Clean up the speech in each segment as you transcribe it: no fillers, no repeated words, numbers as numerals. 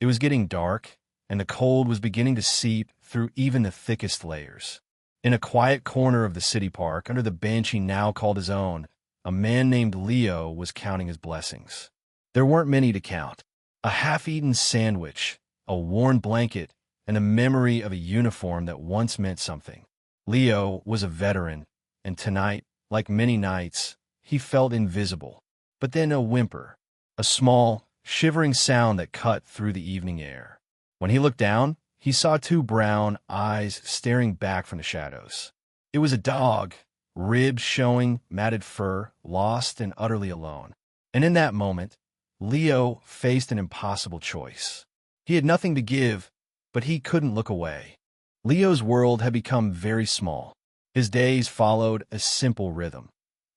It was getting dark, and the cold was beginning to seep through even the thickest layers. In a quiet corner of the city park, under the bench he now called his own, a man named Leo was counting his blessings. There weren't many to count. A half-eaten sandwich, a worn blanket, and the memory of a uniform that once meant something. Leo was a veteran, and tonight, like many nights, he felt invisible. But then a whimper, a small, shivering sound that cut through the evening air. When he looked down, he saw two brown eyes staring back from the shadows. It was a dog, ribs showing, matted fur, lost and utterly alone. And in that moment, Leo faced an impossible choice. He had nothing to give, but he couldn't look away. Leo's world had become very small. His days followed a simple rhythm.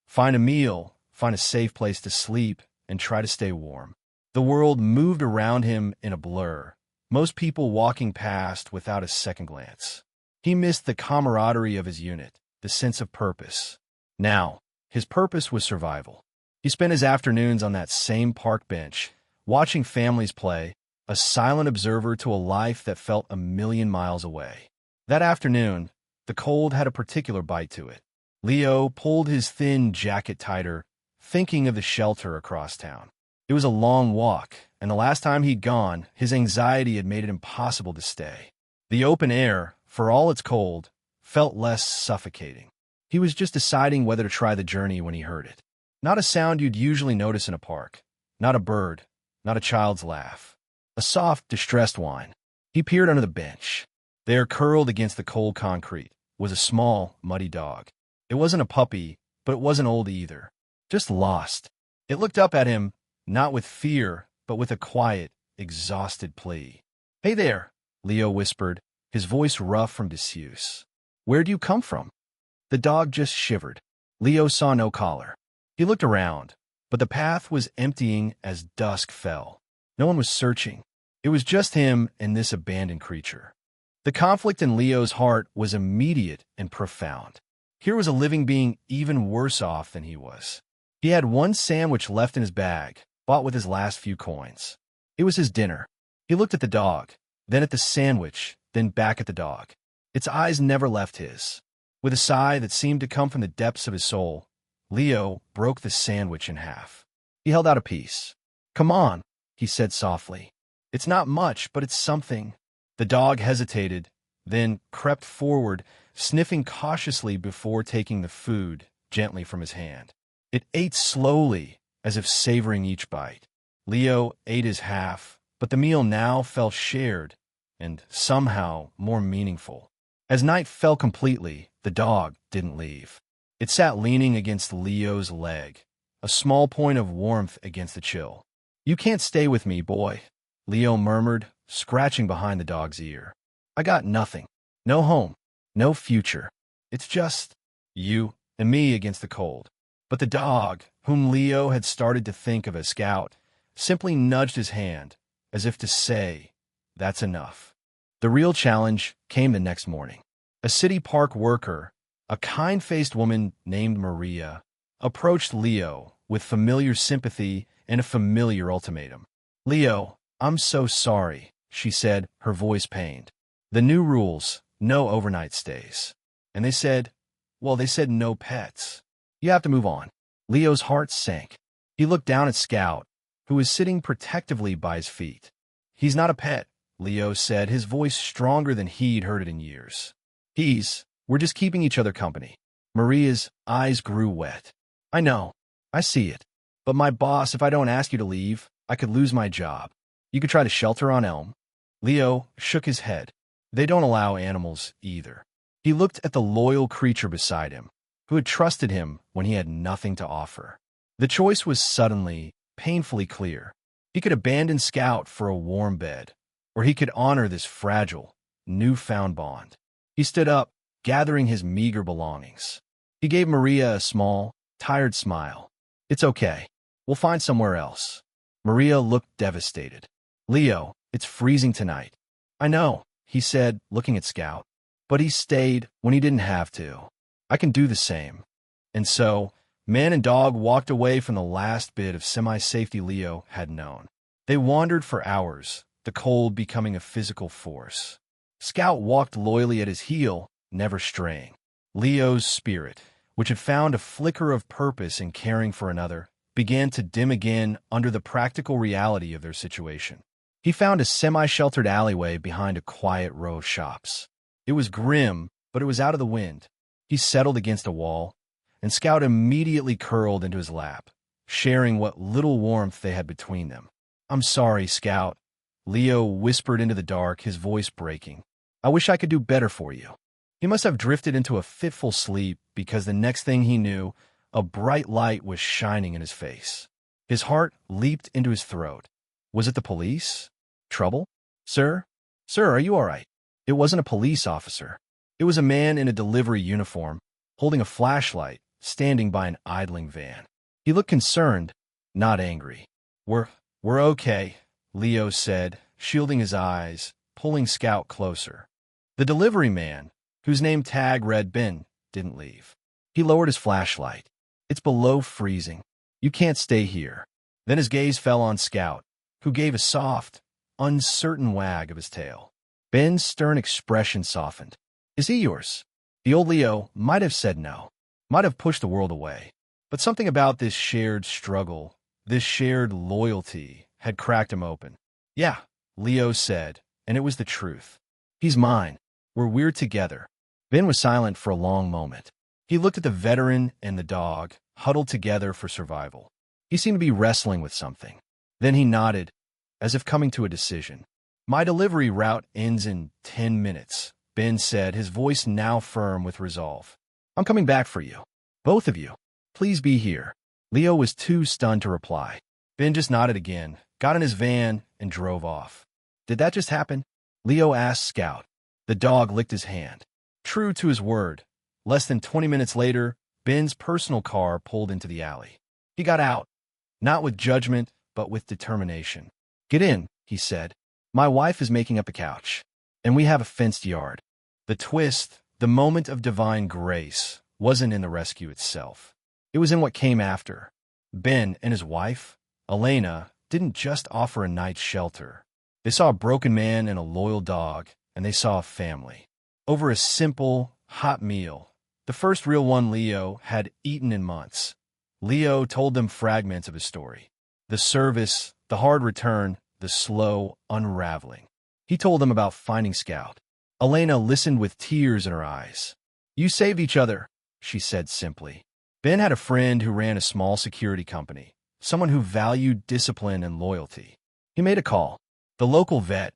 Find a meal, find a safe place to sleep, and try to stay warm. The world moved around him in a blur, most people walking past without a second glance. He missed the camaraderie of his unit, the sense of purpose. Now, his purpose was survival. He spent his afternoons on that same park bench, watching families play, a silent observer to a life that felt a million miles away. That afternoon, the cold had a particular bite to it. Leo pulled his thin jacket tighter, thinking of the shelter across town. It was a long walk, and the last time he'd gone, his anxiety had made it impossible to stay. The open air, for all its cold, felt less suffocating. He was just deciding whether to try the journey when he heard it. Not a sound you'd usually notice in a park. Not a bird. Not a child's laugh. A soft, distressed whine. He peered under the bench. There, curled against the cold concrete, was a small, muddy dog. It wasn't a puppy, but it wasn't old either. Just lost. It looked up at him, not with fear, but with a quiet, exhausted plea. "Hey there," Leo whispered, his voice rough from disuse. "Where do you come from?" The dog just shivered. Leo saw no collar. He looked around, but the path was emptying as dusk fell. No one was searching. It was just him and this abandoned creature. The conflict in Leo's heart was immediate and profound. Here was a living being even worse off than he was. He had one sandwich left in his bag, bought with his last few coins. It was his dinner. He looked at the dog, then at the sandwich, then back at the dog. Its eyes never left his. With a sigh that seemed to come from the depths of his soul, Leo broke the sandwich in half. He held out a piece. "Come on," he said softly. "It's not much, but it's something." The dog hesitated, then crept forward, sniffing cautiously before taking the food gently from his hand. It ate slowly, as if savoring each bite. Leo ate his half, but the meal now felt shared and somehow more meaningful. As night fell completely, the dog didn't leave. It sat leaning against Leo's leg, a small point of warmth against the chill. "You can't stay with me, boy," Leo murmured, scratching behind the dog's ear. "I got nothing. No home. No future. It's just you and me against the cold." But the dog, whom Leo had started to think of as scout, simply nudged his hand, as if to say, "That's enough." The real challenge came the next morning. A city park worker, a kind-faced woman named Maria, approached Leo with familiar sympathy and a familiar ultimatum. "Leo, I'm so sorry," she said, her voice pained. "The new rules, no overnight stays. And they said no pets. You have to move on." Leo's heart sank. He looked down at Scout, who was sitting protectively by his feet. "He's not a pet," Leo said, his voice stronger than he'd heard it in years. We're just keeping each other company." Maria's eyes grew wet. "I know. I see it. But my boss, if I don't ask you to leave, I could lose my job. You could try to shelter on Elm." Leo shook his head. "They don't allow animals either." He looked at the loyal creature beside him, who had trusted him when he had nothing to offer. The choice was suddenly, painfully clear. He could abandon Scout for a warm bed, or he could honor this fragile, newfound bond. He stood up, gathering his meager belongings. He gave Maria a small, tired smile. "It's okay. We'll find somewhere else." Maria looked devastated. "Leo, it's freezing tonight." "I know," he said, looking at Scout. "But he stayed when he didn't have to. I can do the same." And so, man and dog walked away from the last bit of semi-safety Leo had known. They wandered for hours, the cold becoming a physical force. Scout walked loyally at his heel, never straying. Leo's spirit, which had found a flicker of purpose in caring for another, began to dim again under the practical reality of their situation. He found a semi-sheltered alleyway behind a quiet row of shops. It was grim, but it was out of the wind. He settled against a wall, and Scout immediately curled into his lap, sharing what little warmth they had between them. "I'm sorry, Scout," Leo whispered into the dark, his voice breaking. "I wish I could do better for you." He must have drifted into a fitful sleep because the next thing he knew, a bright light was shining in his face. His heart leaped into his throat. Was it the police? Trouble? "Sir? Sir, are you all right?" It wasn't a police officer. It was a man in a delivery uniform, holding a flashlight, standing by an idling van. He looked concerned, not angry. We're okay," Leo said, shielding his eyes, pulling Scout closer. The delivery man, whose name tag read Ben, didn't leave. He lowered his flashlight. "It's below freezing. You can't stay here." Then his gaze fell on Scout, who gave a soft, uncertain wag of his tail. Ben's stern expression softened. "Is he yours?" The old Leo might have said no, might have pushed the world away. But something about this shared struggle, this shared loyalty, had cracked him open. "Yeah," Leo said, and it was the truth. "He's mine. We're together." Ben was silent for a long moment. He looked at the veteran and the dog, huddled together for survival. He seemed to be wrestling with something. Then he nodded, as if coming to a decision. "My delivery route ends in 10 minutes, Ben said, his voice now firm with resolve. "I'm coming back for you. Both of you. Please be here." Leo was too stunned to reply. Ben just nodded again, got in his van, and drove off. "Did that just happen?" Leo asked Scout. The dog licked his hand. True to his word, less than 20 minutes later, Ben's personal car pulled into the alley. He got out, not with judgment, but with determination. "Get in," he said. "My wife is making up the couch, and we have a fenced yard." The twist, the moment of divine grace, wasn't in the rescue itself. It was in what came after. Ben and his wife, Elena, didn't just offer a night's shelter. They saw a broken man and a loyal dog, and they saw a family. Over a simple, hot meal, the first real one Leo had eaten in months. Leo told them fragments of his story. The service, the hard return, the slow unraveling. He told them about finding Scout. Elena listened with tears in her eyes. "You saved each other," she said simply. Ben had a friend who ran a small security company, someone who valued discipline and loyalty. He made a call. The local vet,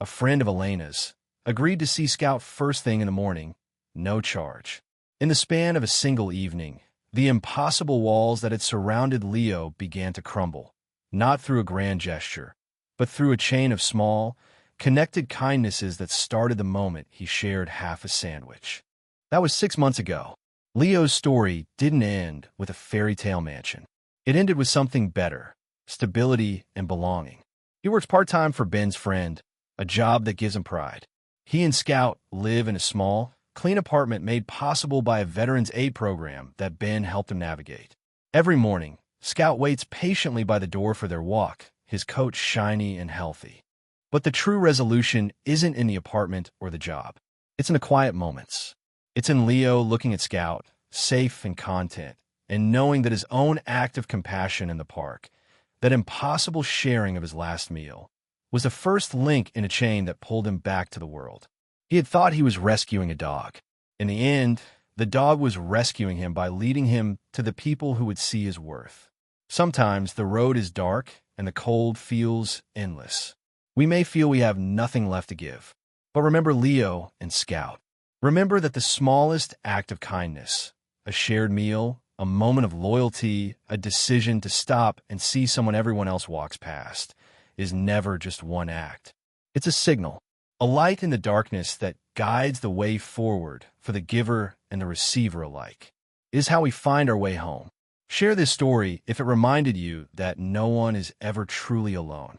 a friend of Elena's, agreed to see Scout first thing in the morning, no charge. In the span of a single evening, the impossible walls that had surrounded Leo began to crumble, not through a grand gesture, but through a chain of small, connected kindnesses that started the moment he shared half a sandwich. That was 6 months ago. Leo's story didn't end with a fairy tale mansion. It ended with something better, stability and belonging. He works part-time for Ben's friend, a job that gives him pride. He and Scout live in a small, clean apartment made possible by a veterans aid program that Ben helped him navigate. Every morning, Scout waits patiently by the door for their walk, his coat shiny and healthy. But the true resolution isn't in the apartment or the job. It's in the quiet moments. It's in Leo looking at Scout, safe and content, and knowing that his own act of compassion in the park, that impossible sharing of his last meal, was the first link in a chain that pulled him back to the world. He had thought he was rescuing a dog. In the end, the dog was rescuing him by leading him to the people who would see his worth. Sometimes the road is dark and the cold feels endless. We may feel we have nothing left to give. But remember Leo and Scout. Remember that the smallest act of kindness, a shared meal, a moment of loyalty, a decision to stop and see someone everyone else walks past, is never just one act. It's a signal, a light in the darkness that guides the way forward for the giver and the receiver alike. It is how we find our way home. Share this story if it reminded you that no one is ever truly alone.